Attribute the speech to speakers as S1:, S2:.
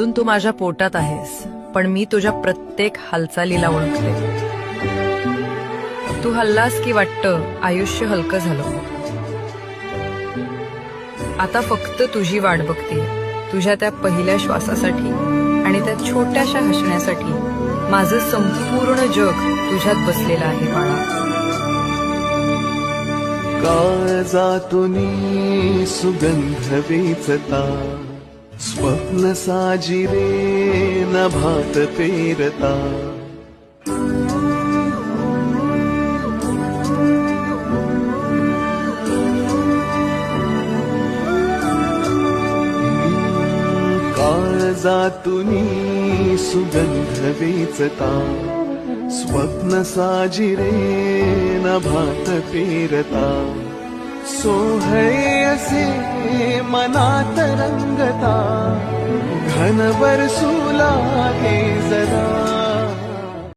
S1: आतून तू माझ्या पोटात आहेस, पण मी तुझ्या प्रत्येक हालचालीला ओळखते. तू हल्लास की वाटतं आयुष्य हलकं झालं. आता फक्त तुझी वाट बघते, तुझ्या त्या पहिल्या श्वासासाठी आणि त्या छोट्याशा हसण्यासाठी. माझं संपूर्ण जग तुझ्यात बसलेलं आहे बाळा.
S2: काळजातूनी सुगंध वेचता, स्वप्न साजिरे नभात पेरता. काळजातूनी सुगंध वेचता, स्वप्न साजिरे नभात पेरता. सोहळे असे मनात रंगता, घनभर सुला